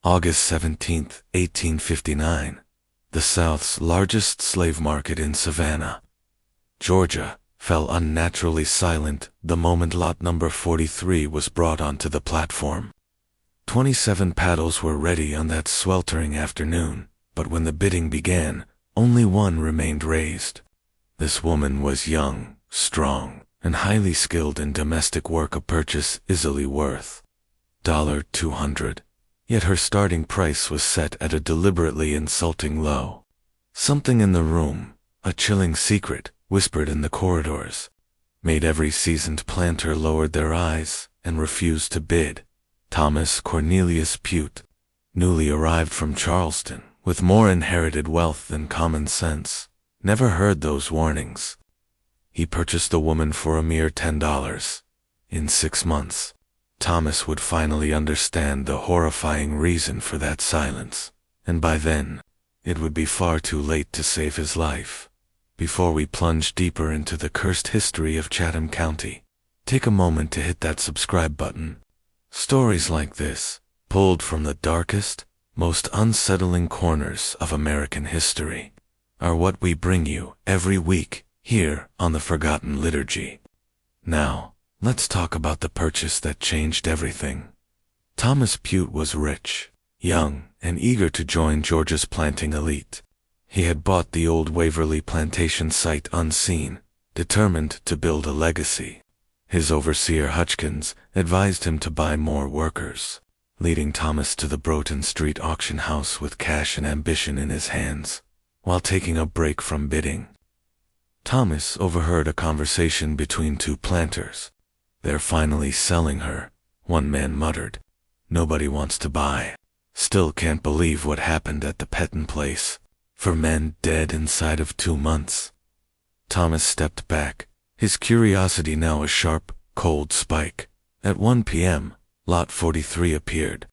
August 17, 1859. The South's largest slave market in Savannah, Georgia, fell unnaturally silent the moment lot number 43 was brought onto the platform. 27 paddles were ready on that sweltering afternoon, but when the bidding began, only one remained raised. This woman was young, strong, and highly skilled in domestic work, a purchase easily worth $200. Yet her starting price was set at a deliberately insulting low. Something in the room, a chilling secret, whispered in the corridors, made every seasoned planter lowered their eyes and refused to bid. Thomas Cornelius Puit, newly arrived from Charleston, with more inherited wealth than common sense, never heard those warnings. He purchased the woman for a mere $10. In 6 months, Thomas would finally understand the horrifying reason for that silence, and by then, it would be far too late to save his life. Before we plunge deeper into the cursed history of Chatham County, take a moment to hit that subscribe button. Stories like this, pulled from the darkest, most unsettling corners of American history, are what we bring you every week here on the Forgotten Liturgy. Now, let's talk about the purchase that changed everything. Thomas Puit was rich, young, and eager to join Georgia's planting elite. He had bought the old Waverly plantation site unseen, determined to build a legacy. His overseer Hutchkins advised him to buy more workers, leading Thomas to the Broughton Street auction house with cash and ambition in his hands, while taking a break from bidding. Thomas overheard a conversation between two planters. "They're finally selling her," one man muttered. "Nobody wants to buy. Still can't believe what happened at the Peton place. 4 men dead inside of 2 months." Thomas stepped back, his curiosity now a sharp, cold spike. At 1 p.m., Lot 43 appeared.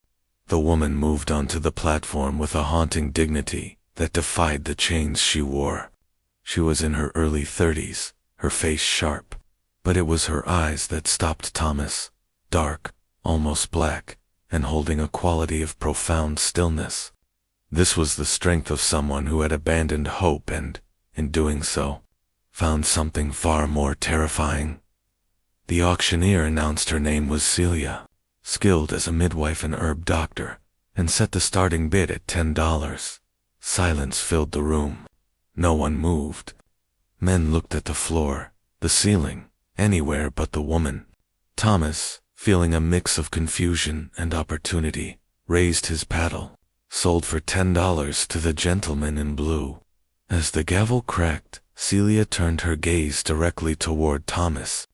The woman moved onto the platform with a haunting dignity that defied the chains she wore. She was in her early 30s, her face sharp, but it was her eyes that stopped Thomas, dark, almost black, and holding a quality of profound stillness. This was the strength of someone who had abandoned hope and, in doing so, found something far more terrifying. The auctioneer announced her name was Celia, skilled as a midwife and herb doctor, and set the starting bid at $10. Silence filled the room. No one moved. Men looked at the floor, the ceiling, anywhere but the woman. Thomas, feeling a mix of confusion and opportunity, raised his paddle. "Sold for $10 to the gentleman in blue." As the gavel cracked, Celia turned her gaze directly toward Thomas.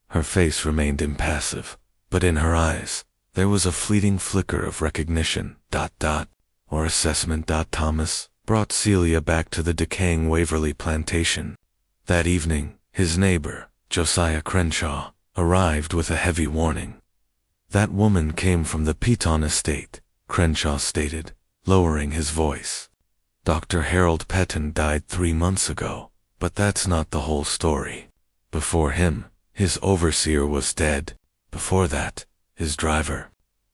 Her face remained impassive, but in her eyes, there was a fleeting flicker of recognition, or assessment. Thomas brought Celia back to the decaying Waverly plantation. That evening, his neighbor, Josiah Crenshaw, arrived with a heavy warning. "That woman came from the Peton estate," Crenshaw stated, lowering his voice. "Dr. Harold Peton died 3 months ago, but that's not the whole story. Before him, his overseer was dead. Before that, his driver.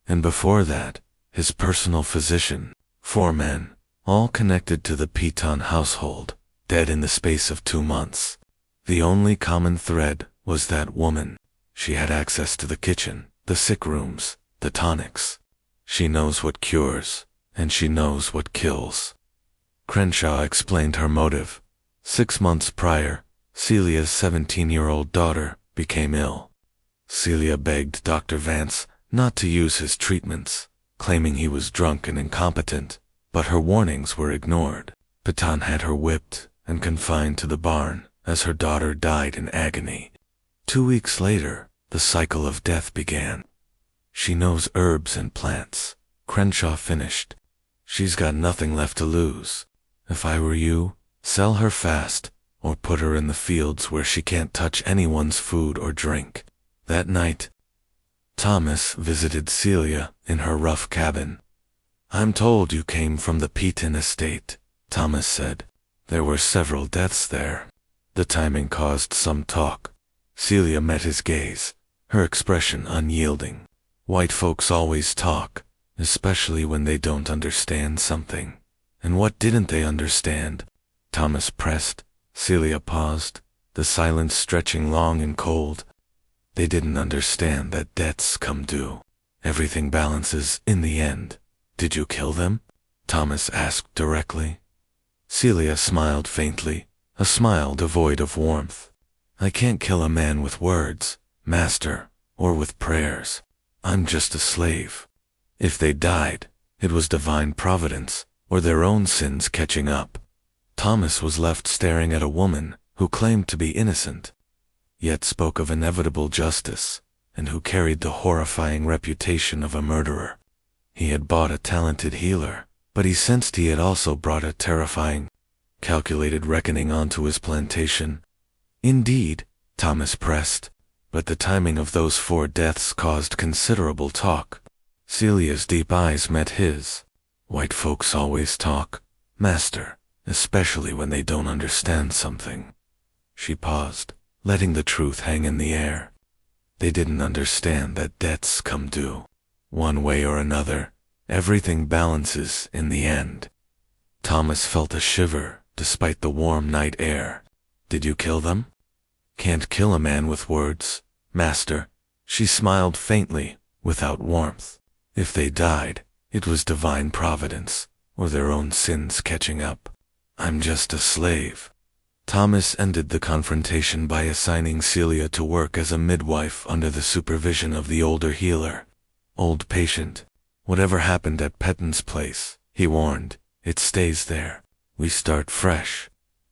And before that, his personal physician. 4 men, all connected to the Peton household, dead in the space of 2 months. The only common thread was that woman. She had access to the kitchen, the sick rooms, the tonics. She knows what cures, and she knows what kills." Crenshaw explained her motive. 6 months prior, Celia's 17-year-old daughter became ill. Celia begged Dr. Vance not to use his treatments, claiming he was drunk and incompetent, but her warnings were ignored. Peton had her whipped and confined to the barn as her daughter died in agony. 2 weeks later, the cycle of death began. "She knows herbs and plants," Crenshaw finished. "She's got nothing left to lose. If I were you, sell her fast, or put her in the fields where she can't touch anyone's food or drink." That night, Thomas visited Celia in her rough cabin. "I'm told you came from the Peton estate," Thomas said. "There were several deaths there." The timing caused some talk. Celia met his gaze, her expression unyielding. "White folks always talk, especially when they don't understand something. And what didn't they understand? Thomas pressed. Celia paused, the silence stretching long and cold. They didn't understand that debts come due. Everything balances in the end. Did you kill them? Thomas asked directly. Celia smiled faintly, a smile devoid of warmth. I can't kill a man with words, master, or with prayers. I'm just a slave. If they died, it was divine providence, or their own sins catching up. Thomas was left staring at a woman who claimed to be innocent, yet spoke of inevitable justice, and who carried the horrifying reputation of a murderer. He had bought a talented healer, but he sensed he had also brought a terrifying, calculated reckoning onto his plantation. Indeed, Thomas pressed, but the timing of those 4 deaths caused considerable talk. Celia's deep eyes met his. White folks always talk, master, especially when they don't understand something. She paused, letting the truth hang in the air. They didn't understand that debts come due. One way or another, everything balances in the end. Thomas felt a shiver despite the warm night air. Did you kill them? Can't kill a man with words, master. She smiled faintly, without warmth. If they died, it was divine providence, or their own sins catching up. I'm just a slave. Thomas ended the confrontation by assigning Celia to work as a midwife under the supervision of the older healer. Old patient. Whatever happened at Peton's place, he warned, it stays there. We start fresh.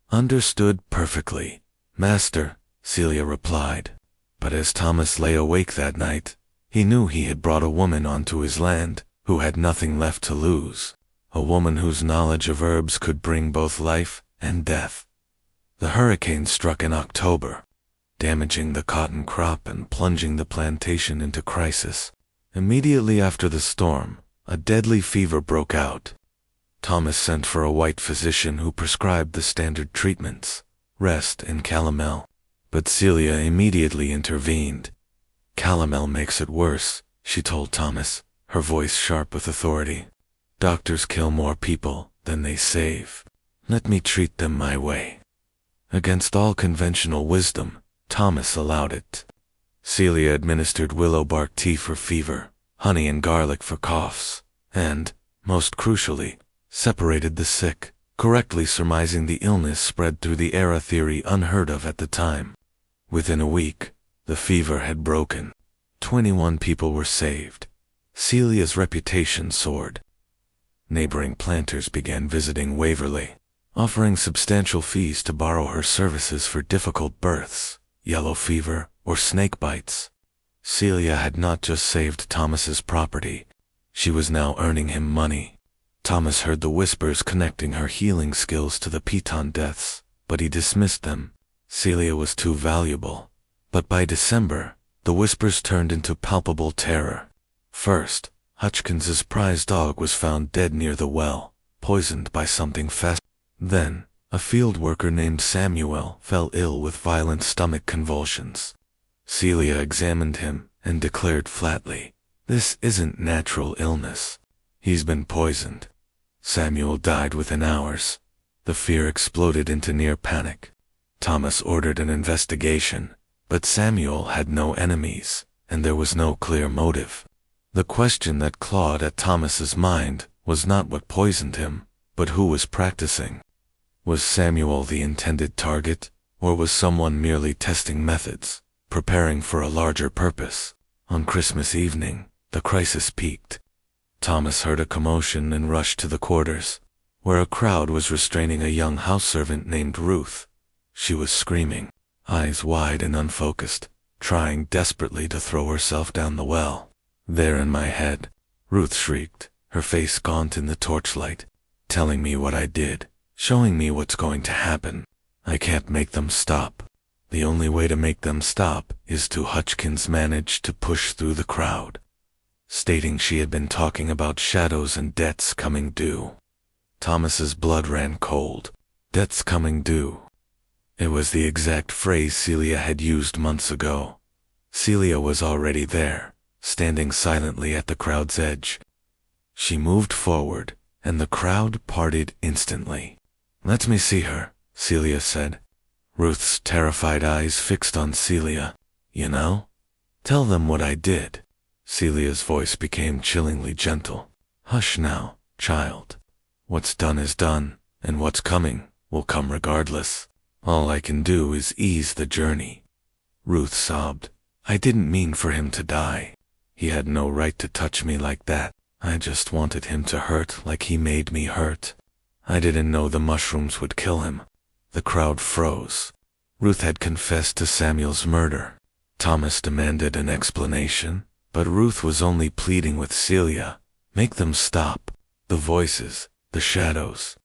Understood perfectly, master, Celia replied. But as Thomas lay awake that night, he knew he had brought a woman onto his land who had nothing left to lose. A woman whose knowledge of herbs could bring both life and death. The hurricane struck in October, damaging the cotton crop and plunging the plantation into crisis. Immediately after the storm, a deadly fever broke out. Thomas sent for a white physician who prescribed the standard treatments, rest and calomel. But Celia immediately intervened. Calomel makes it worse, she told Thomas, her voice sharp with authority. Doctors kill more people than they save. Let me treat them my way. Against all conventional wisdom, Thomas allowed it. Celia administered willow bark tea for fever, honey and garlic for coughs, and, most crucially, separated the sick, correctly surmising the illness spread through the air, a theory unheard of at the time. Within a week, the fever had broken. 21 people were saved. Celia's reputation soared. Neighboring planters began visiting Waverly, offering substantial fees to borrow her services for difficult births, yellow fever, or snake bites. Celia had not just saved Thomas's property, she was now earning him money. Thomas heard the whispers connecting her healing skills to the Peton deaths, but he dismissed them. Celia was too valuable. But by December, the whispers turned into palpable terror. First, Hutchins's prize dog was found dead near the well, poisoned by something fast. Then, a field worker named Samuel fell ill with violent stomach convulsions. Celia examined him and declared flatly, "This isn't natural illness. He's been poisoned." Samuel died within hours. The fear exploded into near panic. Thomas ordered an investigation, but Samuel had no enemies, and there was no clear motive. The question that clawed at Thomas's mind was not what poisoned him, but who was practicing. Was Samuel the intended target, or was someone merely testing methods, preparing for a larger purpose? On Christmas evening, the crisis peaked. Thomas heard a commotion and rushed to the quarters, where a crowd was restraining a young house servant named Ruth. She was screaming, eyes wide and unfocused, trying desperately to throw herself down the well. "There in my head," Ruth shrieked, her face gaunt in the torchlight, telling me what I did, showing me what's going to happen. I can't make them stop. The only way to make them stop is to Hutchins manage to push through the crowd. Stating she had been talking about shadows and debts coming due. Thomas's blood ran cold. Debts coming due. It was the exact phrase Celia had used months ago. Celia was already there, standing silently at the crowd's edge. She moved forward, and the crowd parted instantly. "Let me see her," Celia said. Ruth's terrified eyes fixed on Celia. "You know? Tell them what I did." Celia's voice became chillingly gentle. "Hush now, child. What's done is done, and what's coming will come regardless. All I can do is ease the journey." Ruth sobbed. "I didn't mean for him to die. He had no right to touch me like that. I just wanted him to hurt like he made me hurt. I didn't know the mushrooms would kill him." The crowd froze. Ruth had confessed to Samuel's murder. Thomas demanded an explanation, but Ruth was only pleading with Celia. "Make them stop. The voices, the shadows."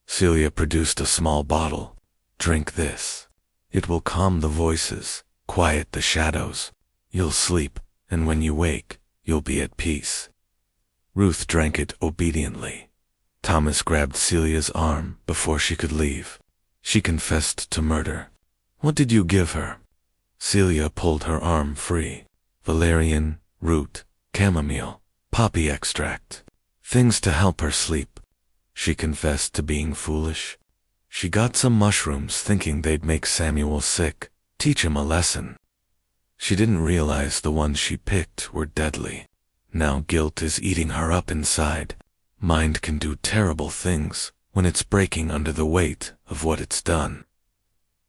Celia produced a small bottle. "Drink this. It will calm the voices, quiet the shadows. You'll sleep, and when you wake, you'll be at peace." Ruth drank it obediently. Thomas grabbed Celia's arm before she could leave. She confessed to murder. "What did you give her?" Celia pulled her arm free. "Valerian, root, chamomile, poppy extract. Things to help her sleep." She confessed to being foolish. She got some mushrooms thinking they'd make Samuel sick, teach him a lesson. She didn't realize the ones she picked were deadly. Now guilt is eating her up inside. Mind can do terrible things when it's breaking under the weight of what it's done.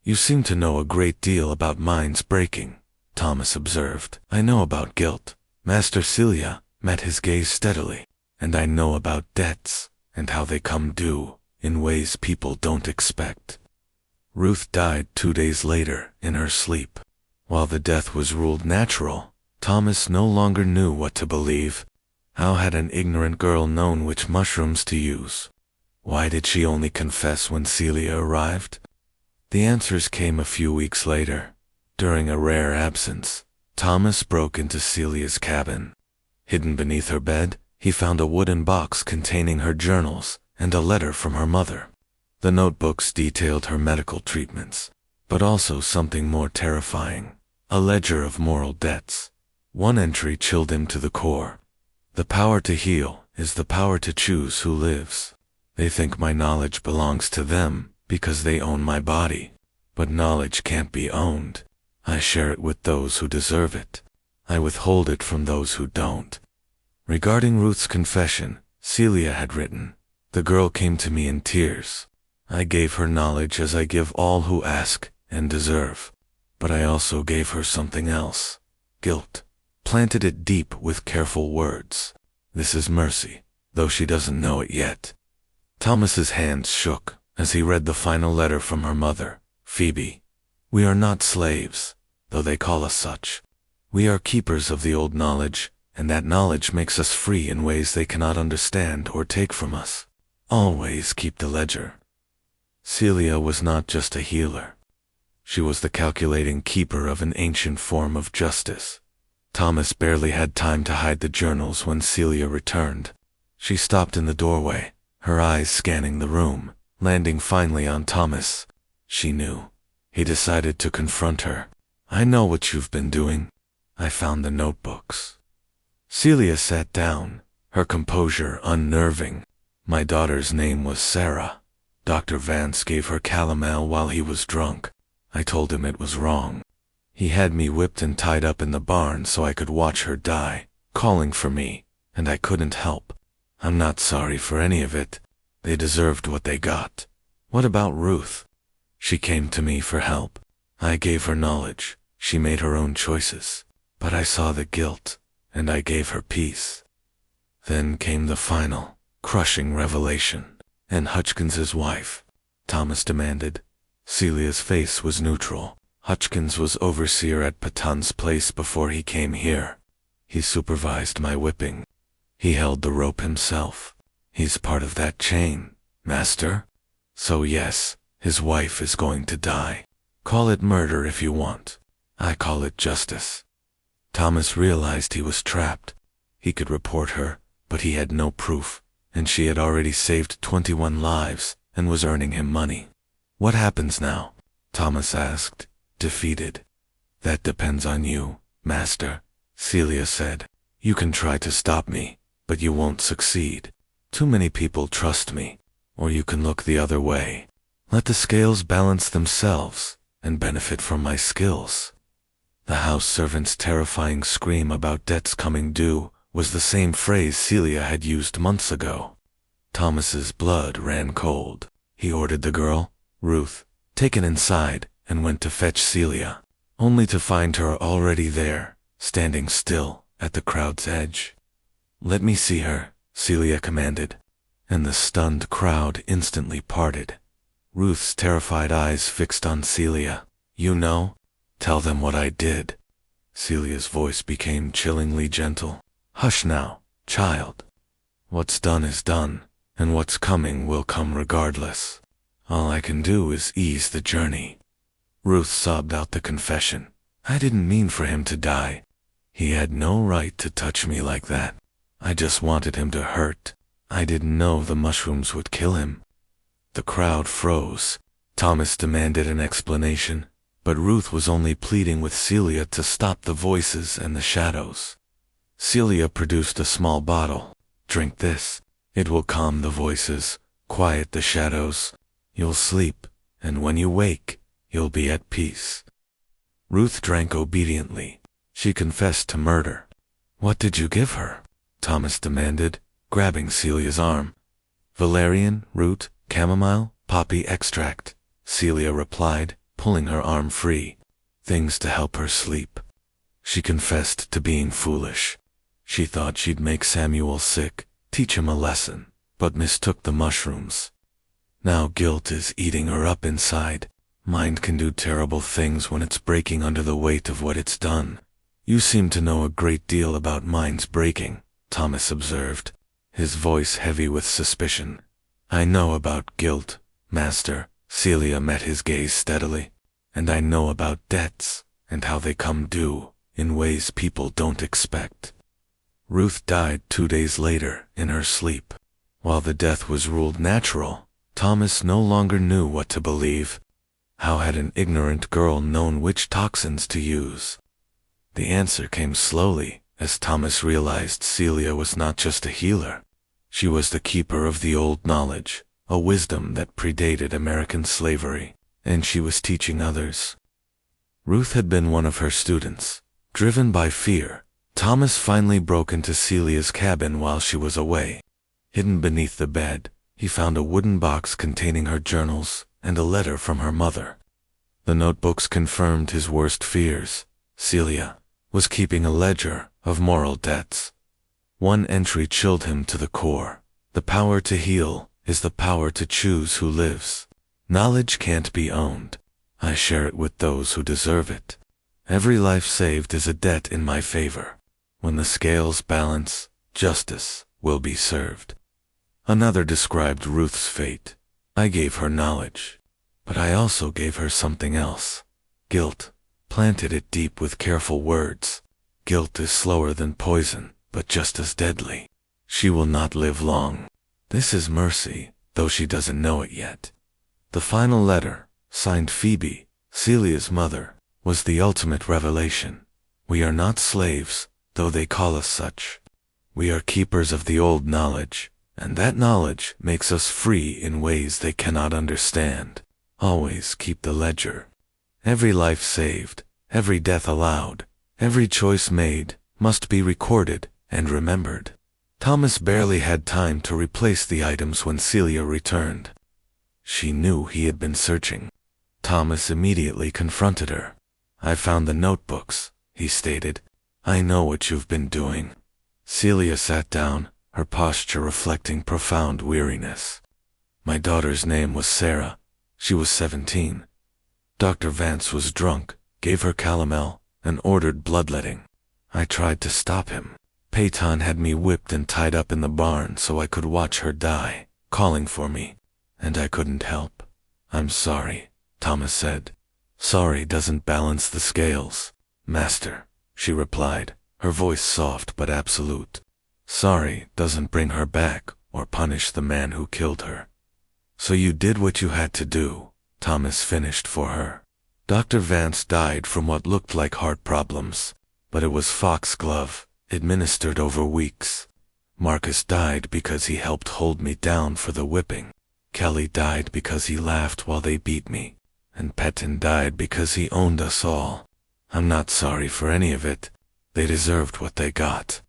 "You seem to know a great deal about minds breaking," Thomas observed. "I know about guilt." Master Celia met his gaze steadily. "And I know about debts, and how they come due, in ways people don't expect." Ruth died 2 days later in her sleep. While the death was ruled natural, Thomas no longer knew what to believe. How had an ignorant girl known which mushrooms to use? Why did she only confess when Celia arrived? The answers came a few weeks later. During a rare absence, Thomas broke into Celia's cabin. Hidden beneath her bed, he found a wooden box containing her journals and a letter from her mother. The notebooks detailed her medical treatments, but also something more terrifying, a ledger of moral debts. One entry chilled him to the core. "The power to heal is the power to choose who lives. They think my knowledge belongs to them because they own my body. But knowledge can't be owned. I share it with those who deserve it. I withhold it from those who don't." Regarding Ruth's confession, Celia had written, "The girl came to me in tears. I gave her knowledge as I give all who ask and deserve. But I also gave her something else, guilt. Planted it deep with careful words. This is mercy, though she doesn't know it yet." Thomas's hands shook as he read the final letter from her mother, Phoebe. "We are not slaves, though they call us such. We are keepers of the old knowledge, and that knowledge makes us free in ways they cannot understand or take from us. Always keep the ledger." Celia was not just a healer. She was the calculating keeper of an ancient form of justice. Thomas barely had time to hide the journals when Celia returned. She stopped in the doorway, her eyes scanning the room, landing finally on Thomas. She knew. He decided to confront her. "I know what you've been doing. I found the notebooks." Celia sat down, her composure unnerving. "My daughter's name was Sarah. Dr. Vance gave her calomel while he was drunk. I told him it was wrong. He had me whipped and tied up in the barn so I could watch her die, calling for me, and I couldn't help. I'm not sorry for any of it. They deserved what they got." "What about Ruth?" "She came to me for help. I gave her knowledge. She made her own choices. But I saw the guilt, and I gave her peace." Then came the final, crushing revelation. "And Hutchins's wife?" Thomas demanded. Celia's face was neutral. "Hutchins was overseer at Peton's place before he came here. He supervised my whipping. He held the rope himself. He's part of that chain, Master. So yes, his wife is going to die. Call it murder if you want. I call it justice." Thomas realized he was trapped. He could report her, but he had no proof, and she had already saved 21 lives and was earning him money. "What happens now?" Thomas asked, defeated. "That depends on you, Master," Celia said. "You can try to stop me, but you won't succeed. Too many people trust me. Or you can look the other way. Let the scales balance themselves and benefit from my skills." The house servant's terrifying scream about debts coming due was the same phrase Celia had used months ago. Thomas's blood ran cold. He ordered the girl, Ruth, taken inside and went to fetch Celia, only to find her already there, standing still at the crowd's edge. "Let me see her," Celia commanded, and the stunned crowd instantly parted. Ruth's terrified eyes fixed on Celia. "You know? Tell them what I did." Celia's voice became chillingly gentle. "Hush now, child. What's done is done, and what's coming will come regardless. All I can do is ease the journey." Ruth sobbed out the confession. "I didn't mean for him to die. He had no right to touch me like that. I just wanted him to hurt. I didn't know the mushrooms would kill him." The crowd froze. Thomas demanded an explanation, but Ruth was only pleading with Celia to stop the voices and the shadows. Celia produced a small bottle. "Drink this. It will calm the voices, quiet the shadows. You'll sleep, and when you wake, you'll be at peace." Ruth drank obediently. She confessed to murder. "What did you give her?" Thomas demanded, grabbing Celia's arm. "Valerian, root, chamomile, poppy extract," Celia replied, pulling her arm free. "Things to help her sleep." She confessed to being foolish. She thought she'd make Samuel sick, teach him a lesson, but mistook the mushrooms. Now guilt is eating her up inside. Mind can do terrible things when it's breaking under the weight of what it's done. "You seem to know a great deal about minds breaking," Thomas observed, his voice heavy with suspicion. "I know about guilt, master." Celia met his gaze steadily. "And I know about debts, and how they come due, in ways people don't expect." Ruth died 2 days later, in her sleep. While the death was ruled natural, Thomas no longer knew what to believe. How had an ignorant girl known which toxins to use? The answer came slowly, as Thomas realized Celia was not just a healer. She was the keeper of the old knowledge, a wisdom that predated American slavery, and she was teaching others. Ruth had been one of her students. Driven by fear, Thomas finally broke into Celia's cabin while she was away. Hidden beneath the bed, he found a wooden box containing her journals and a letter from her mother. The notebooks confirmed his worst fears. Celia was keeping a ledger of moral debts. One entry chilled him to the core. "The power to heal is the power to choose who lives. Knowledge can't be owned. I share it with those who deserve it. Every life saved is a debt in my favor. When the scales balance, justice will be served." Another described Ruth's fate. "I gave her knowledge, but I also gave her something else. Guilt. Planted it deep with careful words. Guilt is slower than poison, but just as deadly. She will not live long. This is mercy, though she doesn't know it yet." The final letter, signed Phoebe, Celia's mother, was the ultimate revelation. "We are not slaves, though they call us such. We are keepers of the old knowledge, and that knowledge makes us free in ways they cannot understand. Always keep the ledger. Every life saved, every death allowed, every choice made, must be recorded and remembered." Thomas barely had time to replace the items when Celia returned. She knew he had been searching. Thomas immediately confronted her. "I found the notebooks," he stated. "I know what you've been doing." Celia sat down, her posture reflecting profound weariness. "My daughter's name was Sarah. She was 17. Dr. Vance was drunk, gave her calomel, and ordered bloodletting. I tried to stop him. Peton had me whipped and tied up in the barn so I could watch her die, calling for me, and I couldn't help." "I'm sorry," Thomas said. "Sorry doesn't balance the scales, master," she replied, her voice soft but absolute. "Sorry doesn't bring her back or punish the man who killed her." "So you did what you had to do," Thomas finished for her. "Dr. Vance died from what looked like heart problems, but it was foxglove, administered over weeks. Marcus died because he helped hold me down for the whipping. Kelly died because he laughed while they beat me. And Peton died because he owned us all. I'm not sorry for any of it. They deserved what they got."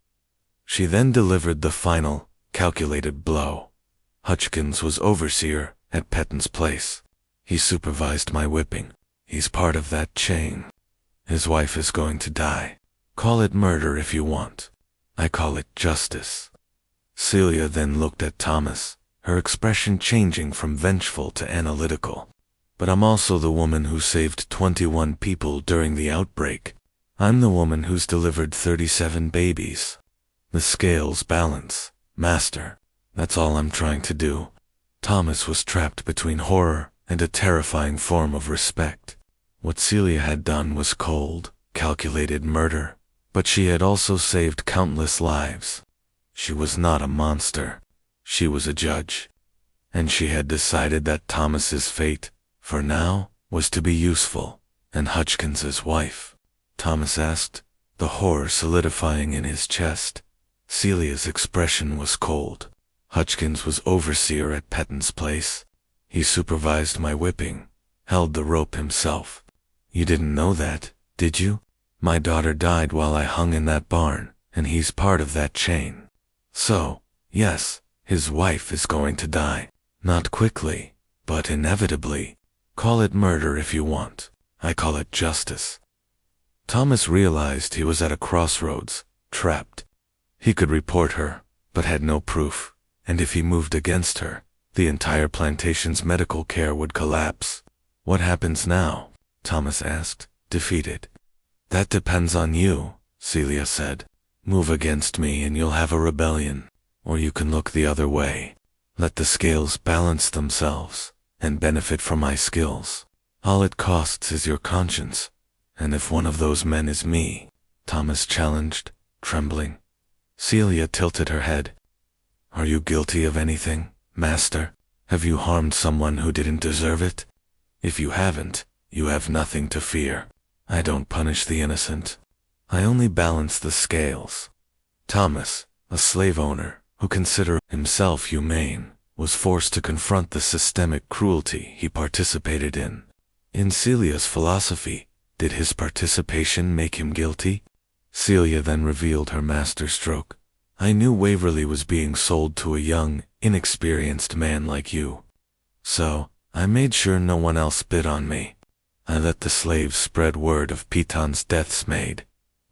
She then delivered the final, calculated blow. Hutchkins was overseer at Peton's place. He supervised my whipping. He's part of that chain. His wife is going to die. Call it murder if you want. I call it justice. Celia then looked at Thomas, her expression changing from vengeful to analytical. "But I'm also the woman who saved 21 people during the outbreak. I'm the woman who's delivered 37 babies. The scales balance, Master. That's all I'm trying to do." Thomas was trapped between horror and a terrifying form of respect. What Celia had done was cold, calculated murder, but she had also saved countless lives. She was not a monster. She was a judge. And she had decided that Thomas's fate, for now, was to be useful, and Hutchkins's wife. Thomas asked, the horror solidifying in his chest. Celia's expression was cold. Hutchkins was overseer at Peton's place. He supervised my whipping, held the rope himself. You didn't know that, did you? My daughter died while I hung in that barn, and he's part of that chain. So, yes, his wife is going to die. Not quickly, but inevitably. Call it murder if you want. I call it justice. Thomas realized he was at a crossroads, trapped. He could report her, but had no proof, and if he moved against her, the entire plantation's medical care would collapse. What happens now? Thomas asked, defeated. That depends on you, Celia said. Move against me and you'll have a rebellion, or you can look the other way. Let the scales balance themselves, and benefit from my skills. All it costs is your conscience, and if one of those men is me, Thomas challenged, trembling. Celia tilted her head. Are you guilty of anything, Master? Have you harmed someone who didn't deserve it? If you haven't, you have nothing to fear. I don't punish the innocent. I only balance the scales. Thomas, a slave owner who considered himself humane, was forced to confront the systemic cruelty he participated in. In Celia's philosophy, did his participation make him guilty? Celia then revealed her masterstroke. I knew Waverly was being sold to a young, inexperienced man like you. So, I made sure no one else bid on me. I let the slaves spread word of Peton's deaths made.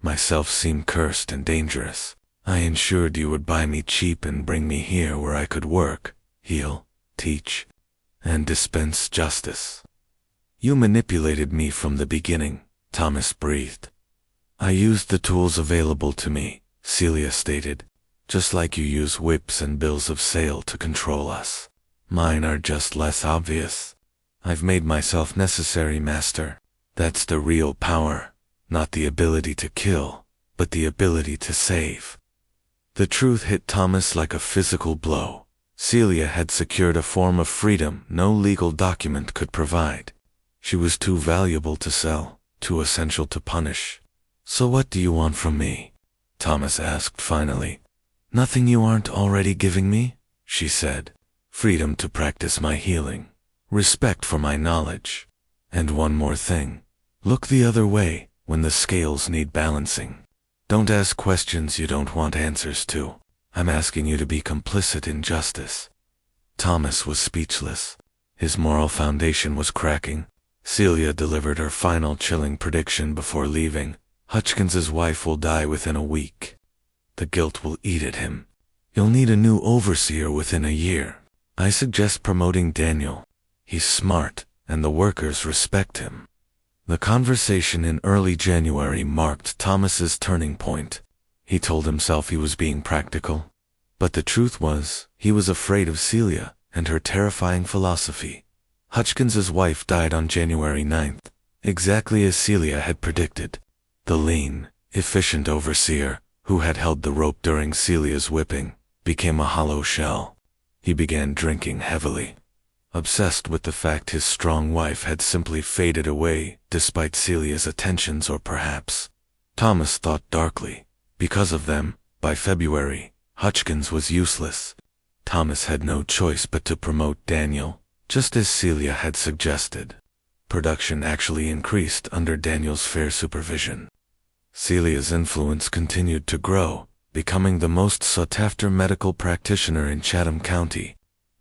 Myself seemed cursed and dangerous. I ensured you would buy me cheap and bring me here where I could work, heal, teach, and dispense justice. You manipulated me from the beginning, Thomas breathed. I used the tools available to me, Celia stated, just like you use whips and bills of sale to control us. Mine are just less obvious. I've made myself necessary, Master. That's the real power, not the ability to kill, but the ability to save. The truth hit Thomas like a physical blow. Celia had secured a form of freedom no legal document could provide. She was too valuable to sell, too essential to punish. So what do you want from me? Thomas asked finally. Nothing you aren't already giving me, she said. Freedom to practice my healing. Respect for my knowledge. And one more thing. Look the other way when the scales need balancing. Don't ask questions you don't want answers to. I'm asking you to be complicit in justice. Thomas was speechless. His moral foundation was cracking. Celia delivered her final chilling prediction before leaving. Hutchkins's wife will die within a week. The guilt will eat at him. You'll need a new overseer within a year. I suggest promoting Daniel. He's smart, and the workers respect him. The conversation in early January marked Thomas's turning point. He told himself he was being practical, but the truth was, he was afraid of Celia and her terrifying philosophy. Hutchkins's wife died on January 9th, exactly as Celia had predicted. The lean, efficient overseer, who had held the rope during Celia's whipping, became a hollow shell. He began drinking heavily, obsessed with the fact his strong wife had simply faded away despite Celia's attentions, or perhaps, Thomas thought darkly, because of them. By February, Hutchins was useless. Thomas had no choice but to promote Daniel, just as Celia had suggested. Production actually increased under Daniel's fair supervision. Celia's influence continued to grow, becoming the most sought-after medical practitioner in Chatham County.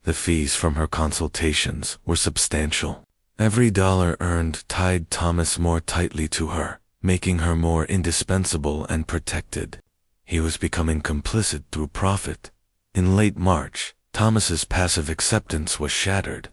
The fees from her consultations were substantial. Every dollar earned tied Thomas more tightly to her, making her more indispensable and protected. He was becoming complicit through profit. In late March, Thomas's passive acceptance was shattered.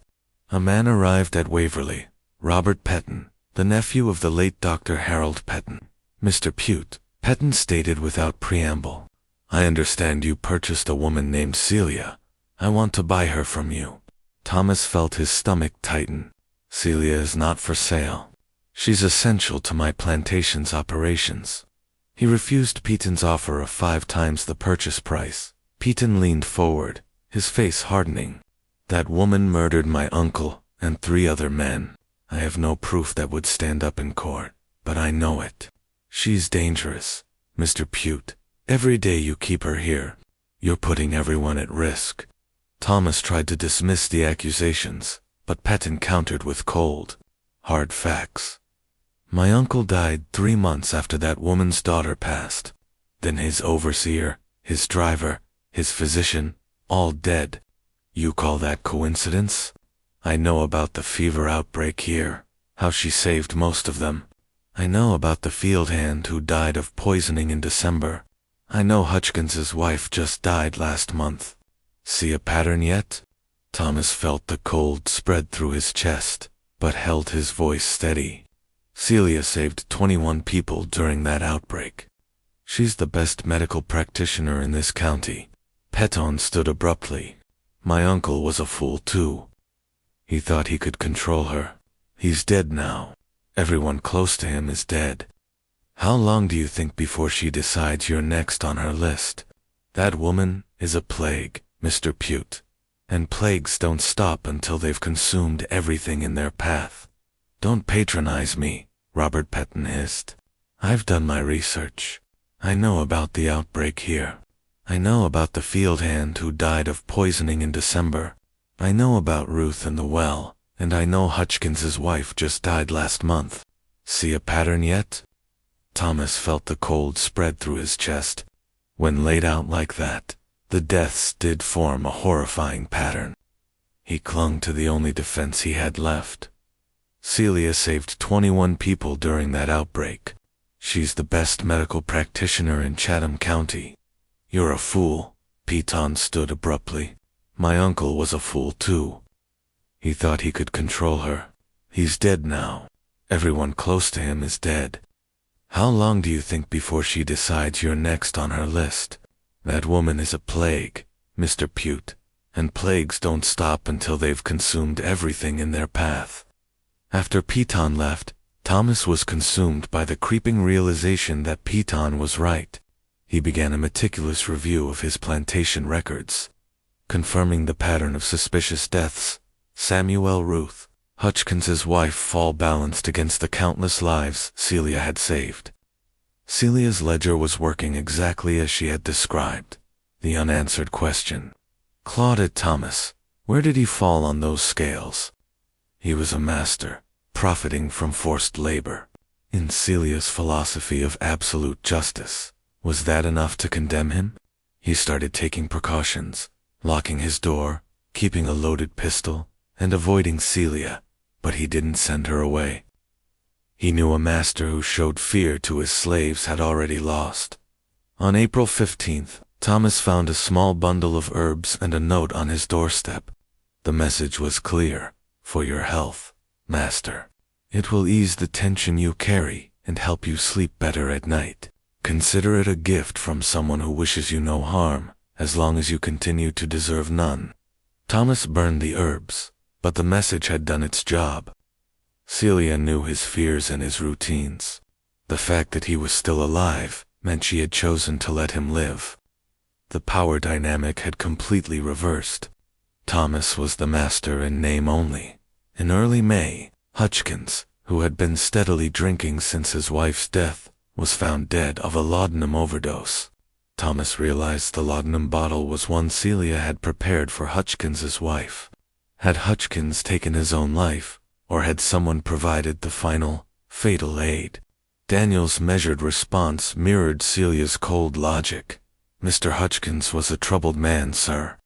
A man arrived at Waverly, Robert Peton, the nephew of the late Dr. Harold Peton. Mr. Puit, Peton stated without preamble, "I understand you purchased a woman named Celia. I want to buy her from you." Thomas felt his stomach tighten. "Celia is not for sale. She's essential to my plantation's operations." He refused Peton's offer of 5 times the purchase price. Peton leaned forward, his face hardening. "That woman murdered my uncle and 3 other men. I have no proof that would stand up in court, but I know it. She's dangerous, Mr. Puit. Every day you keep her here, you're putting everyone at risk." Thomas tried to dismiss the accusations, but Peton countered with cold, hard facts. "My uncle died 3 months after that woman's daughter passed. Then his overseer, his driver, his physician, all dead. You call that coincidence? I know about the fever outbreak here, how she saved most of them. I know about the field hand who died of poisoning in December. I know Hutchins's wife just died last month. See a pattern yet?" Thomas felt the cold spread through his chest, but held his voice steady. "Celia saved 21 people during that outbreak. She's the best medical practitioner in this county." Peton stood abruptly. "My uncle was a fool too. He thought he could control her. He's dead now. Everyone close to him is dead. How long do you think before she decides you're next on her list? That woman is a plague, Mr. Puit, and plagues don't stop until they've consumed everything in their path." "Don't patronize me," Robert Peton hissed. "I've done my research. I know about the outbreak here. I know about the field hand who died of poisoning in December. I know about Ruth and the well, and I know Hutchins's wife just died last month. See a pattern yet?" Thomas felt the cold spread through his chest. When laid out like that, the deaths did form a horrifying pattern. He clung to the only defense he had left. "Celia saved 21 people during that outbreak. She's the best medical practitioner in Chatham County." "You're a fool," Peton stood abruptly. "My uncle was a fool too. He thought he could control her. He's dead now. Everyone close to him is dead. How long do you think before she decides you're next on her list? That woman is a plague, Mr. Puit, and plagues don't stop until they've consumed everything in their path." After Peton left, Thomas was consumed by the creeping realization that Peton was right. He began a meticulous review of his plantation records, confirming the pattern of suspicious deaths. Samuel Ruth, Hutchins's wife, fall balanced against the countless lives Celia had saved. Celia's ledger was working exactly as she had described. The unanswered question clawed at Thomas. Where did he fall on those scales? He was a master, profiting from forced labor. In Celia's philosophy of absolute justice, was that enough to condemn him? He started taking precautions, locking his door, keeping a loaded pistol, and avoiding Celia, but he didn't send her away. He knew a master who showed fear to his slaves had already lost. On April 15th, Thomas found a small bundle of herbs and a note on his doorstep. The message was clear: "For your health, master. It will ease the tension you carry and help you sleep better at night. Consider it a gift from someone who wishes you no harm, as long as you continue to deserve none." Thomas burned the herbs, but the message had done its job. Celia knew his fears and his routines. The fact that he was still alive meant she had chosen to let him live. The power dynamic had completely reversed. Thomas was the master in name only. In early May, Hutchins, who had been steadily drinking since his wife's death, was found dead of a laudanum overdose. Thomas realized the laudanum bottle was one Celia had prepared for Hutchins's wife. Had Hutchins taken his own life, or had someone provided the final, fatal aid? Daniel's measured response mirrored Celia's cold logic. Mr. Hutchins was a troubled man, sir.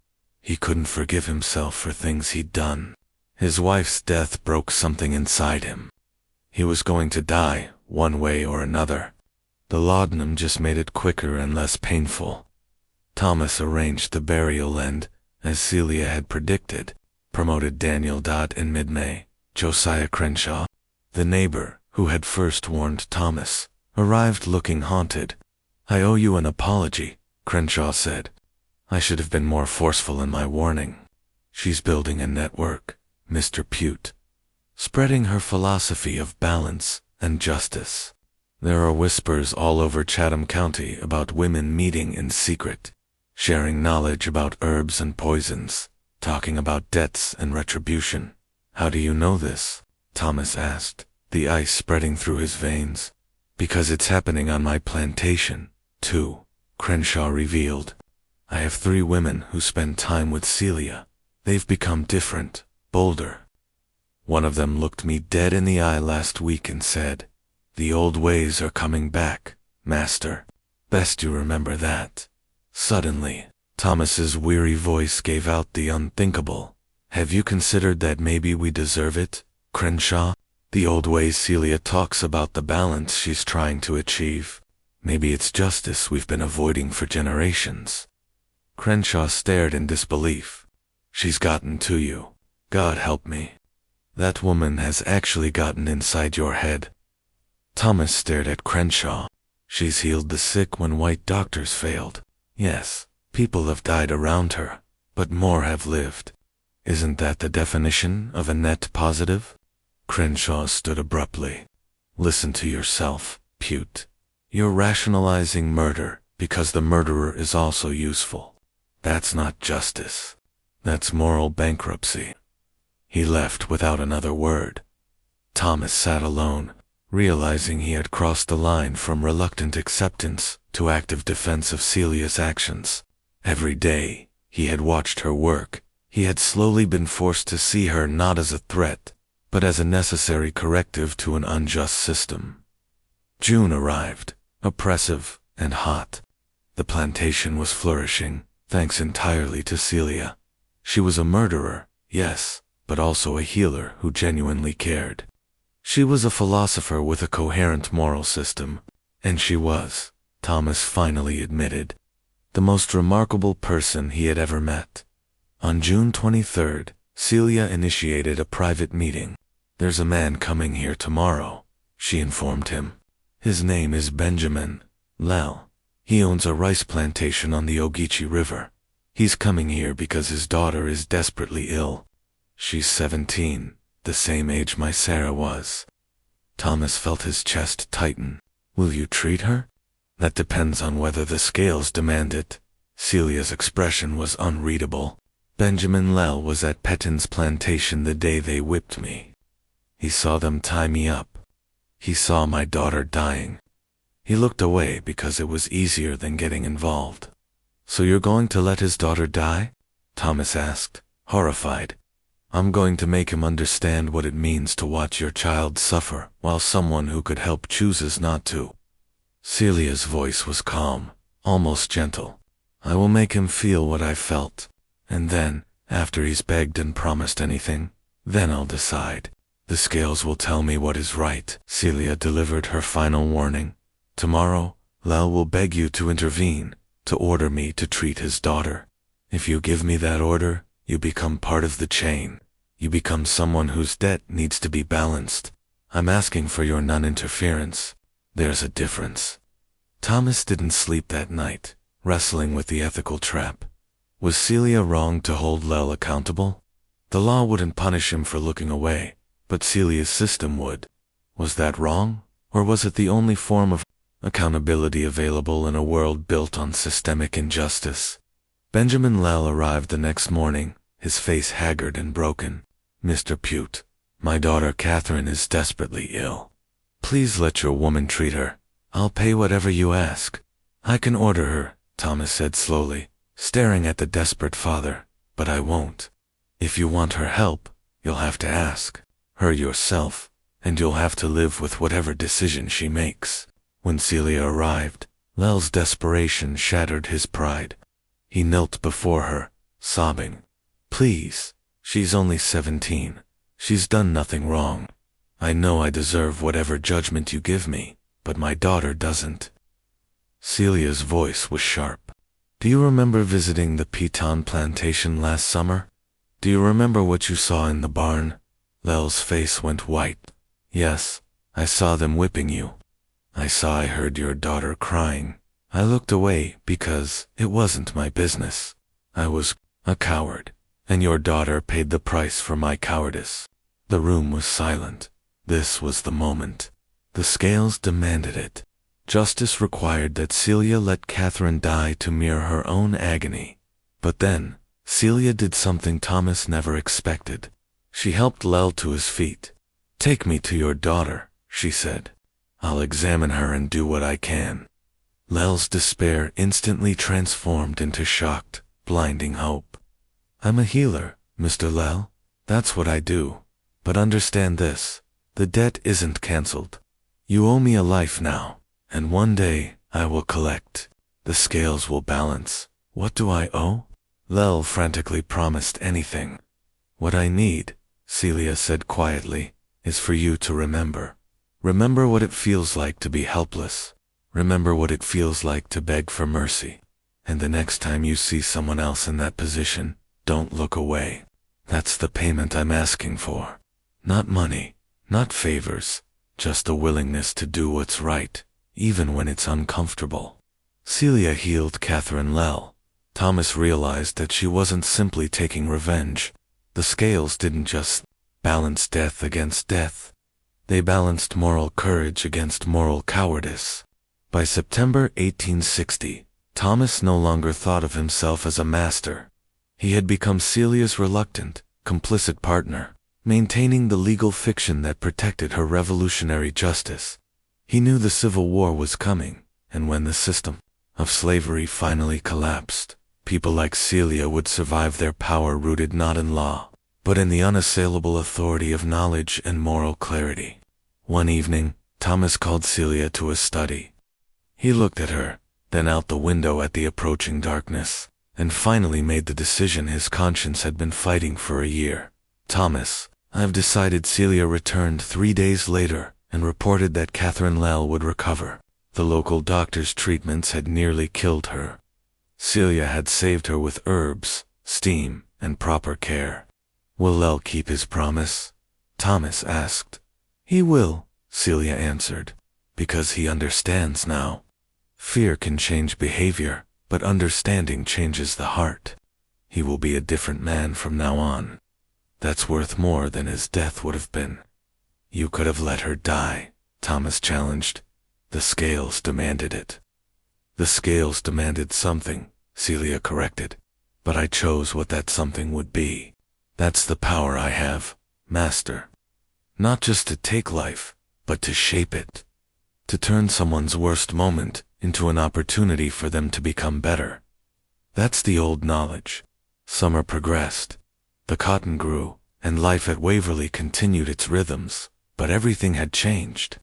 He couldn't forgive himself for things he'd done. His wife's death broke something inside him. He was going to die, one way or another. The laudanum just made it quicker and less painful. Thomas arranged the burial and, as Celia had predicted, promoted Daniel. In mid-May, Josiah Crenshaw, the neighbor who had first warned Thomas, arrived looking haunted. "I owe you an apology," Crenshaw said. "I should have been more forceful in my warning. She's building a network, Mr. Puit, spreading her philosophy of balance and justice. There are whispers all over Chatham County about women meeting in secret, sharing knowledge about herbs and poisons, talking about debts and retribution." "How do you know this?" Thomas asked, the ice spreading through his veins. "Because it's happening on my plantation, too," Crenshaw revealed. "I have 3 women who spend time with Celia. They've become different, bolder. One of them looked me dead in the eye last week and said, 'The old ways are coming back, Master. Best you remember that.'" Suddenly, Thomas's weary voice gave out the unthinkable. "Have you considered that maybe we deserve it, Crenshaw? The old ways Celia talks about, the balance she's trying to achieve. Maybe it's justice we've been avoiding for generations." Crenshaw stared in disbelief. "She's gotten to you. God help me. That woman has actually gotten inside your head." Thomas stared at Crenshaw. "She's healed the sick when white doctors failed. Yes, people have died around her, but more have lived. Isn't that the definition of a net positive?" Crenshaw stood abruptly. "Listen to yourself, Puit. You're rationalizing murder because the murderer is also useful. That's not justice. That's moral bankruptcy." He left without another word. Thomas sat alone, realizing he had crossed the line from reluctant acceptance to active defense of Celia's actions. Every day, he had watched her work. He had slowly been forced to see her not as a threat, but as a necessary corrective to an unjust system. June arrived, oppressive and hot. The plantation was flourishing, thanks entirely to Celia. She was a murderer, yes, but also a healer who genuinely cared. She was a philosopher with a coherent moral system, and she was, Thomas finally admitted, the most remarkable person he had ever met. On June 23rd, Celia initiated a private meeting. "There's a man coming here tomorrow," she informed him. "His name is Benjamin Lell. He owns a rice plantation on the Ogeechee River. He's coming here because his daughter is desperately ill. She's 17, the same age my Sarah was." Thomas felt his chest tighten. "Will you treat her?" "That depends on whether the scales demand it." Celia's expression was unreadable. "Benjamin Lell was at Peton's plantation the day they whipped me. He saw them tie me up. He saw my daughter dying. He looked away because it was easier than getting involved." "So you're going to let his daughter die?" Thomas asked, horrified. "I'm going to make him understand what it means to watch your child suffer while someone who could help chooses not to." Celia's voice was calm, almost gentle. "I will make him feel what I felt, and then, after he's begged and promised anything, then I'll decide. The scales will tell me what is right." Celia delivered her final warning. "Tomorrow, Lell will beg you to intervene, to order me to treat his daughter. If you give me that order, you become part of the chain. You become someone whose debt needs to be balanced. I'm asking for your non-interference. There's a difference." Thomas didn't sleep that night, wrestling with the ethical trap. Was Celia wrong to hold Lell accountable? The law wouldn't punish him for looking away, but Celia's system would. Was that wrong, or was it the only form of accountability available in a world built on systemic injustice? Benjamin Lell arrived the next morning, his face haggard and broken. "Mr. Puit, my daughter Catherine is desperately ill. Please let your woman treat her. I'll pay whatever you ask. I can order her Thomas said slowly, staring at the desperate father. But I won't. If you want her help, you'll have to ask her yourself, and you'll have to live with whatever decision she makes. When Celia arrived, Lel's desperation shattered his pride. He knelt before her, sobbing. Please, she's only 17. She's done nothing wrong. I know I deserve whatever judgment you give me, but my daughter doesn't. Celia's voice was sharp. Do you remember visiting the Peton plantation last summer? Do you remember what you saw in the barn? Lel's face went white. Yes, I saw them whipping you. I heard your daughter crying. I looked away because it wasn't my business. I was a coward, and your daughter paid the price for my cowardice. The room was silent. This was the moment. The scales demanded it. Justice required that Celia let Catherine die to mirror her own agony. But then, Celia did something Thomas never expected. She helped Lel to his feet. Take me to your daughter, she said. I'll examine her and do what I can. Lel's despair instantly transformed into shocked, blinding hope. I'm a healer, Mr. Lel. That's what I do. But understand this, the debt isn't cancelled. You owe me a life now, and one day I will collect. The scales will balance. What do I owe? Lel frantically promised anything. What I need, Celia said quietly, is for you to remember. Remember what it feels like to be helpless. Remember what it feels like to beg for mercy. And the next time you see someone else in that position, don't look away. That's the payment I'm asking for. Not money, not favors, just a willingness to do what's right, even when it's uncomfortable. Celia healed Catherine Lel. Thomas realized that she wasn't simply taking revenge. The scales didn't just balance death against death. They balanced moral courage against moral cowardice. By September 1860, Thomas no longer thought of himself as a master. He had become Celia's reluctant, complicit partner, maintaining the legal fiction that protected her revolutionary justice. He knew the Civil War was coming, and when the system of slavery finally collapsed, people like Celia would survive their power rooted not in law, but in the unassailable authority of knowledge and moral clarity. One evening, Thomas called Celia to his study. He looked at her, then out the window at the approaching darkness, and finally made the decision his conscience had been fighting for a year. Thomas, I've decided. Celia returned 3 days later and reported that Catherine Lel would recover. The local doctor's treatments had nearly killed her. Celia had saved her with herbs, steam, and proper care. Will Lel keep his promise? Thomas asked. He will, Celia answered, because he understands now. Fear can change behavior, but understanding changes the heart. He will be a different man from now on. That's worth more than his death would have been. You could have let her die, Thomas challenged. The scales demanded it. The scales demanded something, Celia corrected. But I chose what that something would be. That's the power I have, Master. Not just to take life, but to shape it. To turn someone's worst moment into an opportunity for them to become better. That's the old knowledge. Summer progressed. The cotton grew, and life at Waverly continued its rhythms, but everything had changed.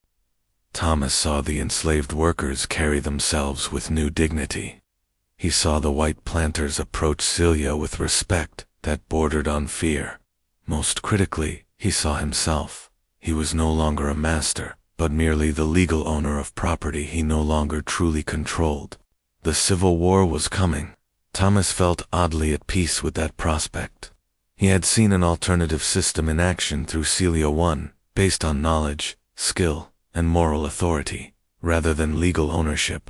Thomas saw the enslaved workers carry themselves with new dignity. He saw the white planters approach Celia with respect that bordered on fear. Most critically, he saw himself. He was no longer a master, but merely the legal owner of property he no longer truly controlled. The Civil War was coming. Thomas felt oddly at peace with that prospect. He had seen an alternative system in action through Celia I, based on knowledge, skill, and moral authority, rather than legal ownership.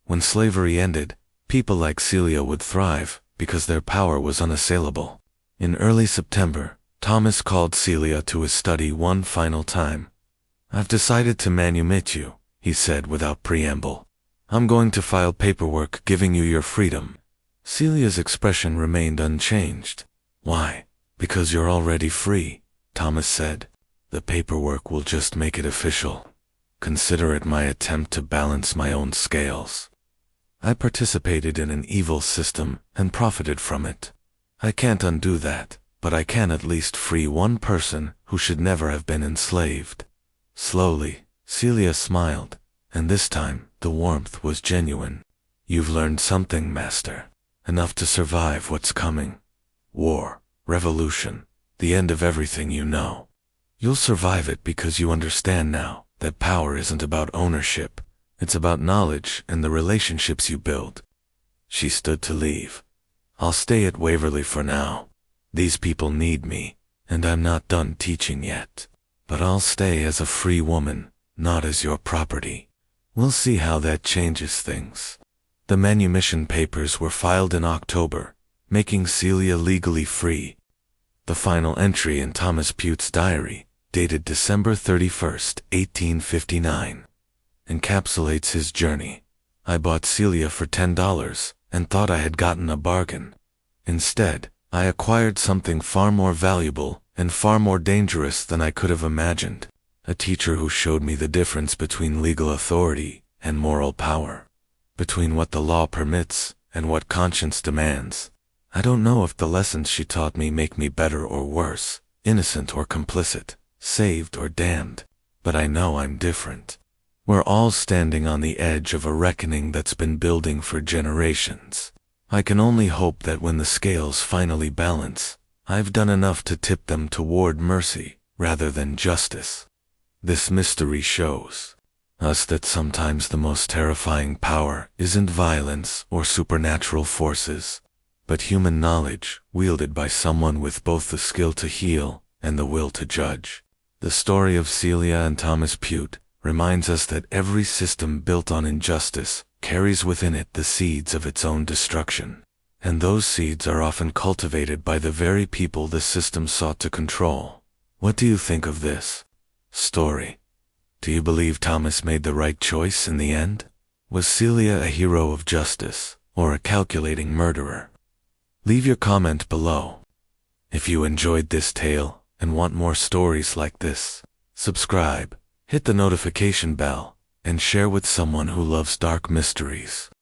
When slavery ended, people like Celia would thrive because their power was unassailable. In early September, Thomas called Celia to his study one final time. I've decided to manumit you, he said without preamble. I'm going to file paperwork giving you your freedom. Celia's expression remained unchanged. Why? Because you're already free, Thomas said. The paperwork will just make it official. Consider it my attempt to balance my own scales. I participated in an evil system and profited from it. I can't undo that, but I can at least free one person who should never have been enslaved. Slowly, Celia smiled, and this time the warmth was genuine. You've learned something, Master. Enough to survive what's coming. War, revolution, the end of everything you know. You'll survive it because you understand now that power isn't about ownership. It's about knowledge and the relationships you build. She stood to leave. I'll stay at Waverly for now. These people need me, and I'm not done teaching yet. But I'll stay as a free woman, not as your property. We'll see how that changes things. The manumission papers were filed in October, making Celia legally free. The final entry in Thomas Puit's diary, dated December 31st, 1859, encapsulates his journey. I bought Celia for $10 and thought I had gotten a bargain. Instead, I acquired something far more valuable and far more dangerous than I could have imagined. A teacher who showed me the difference between legal authority and moral power, between what the law permits and what conscience demands. I don't know if the lessons she taught me make me better or worse, innocent or complicit, saved or damned, but I know I'm different. We're all standing on the edge of a reckoning that's been building for generations. I can only hope that when the scales finally balance, I've done enough to tip them toward mercy rather than justice. This mystery shows us that sometimes the most terrifying power isn't violence or supernatural forces, but human knowledge wielded by someone with both the skill to heal and the will to judge. The story of Celia and Thomas Puit reminds us that every system built on injustice carries within it the seeds of its own destruction, and those seeds are often cultivated by the very people the system sought to control. What do you think of this story? Do you believe Thomas made the right choice in the end? Was Celia a hero of justice or a calculating murderer? Leave your comment below. If you enjoyed this tale and want more stories like this, subscribe, hit the notification bell, and share with someone who loves dark mysteries.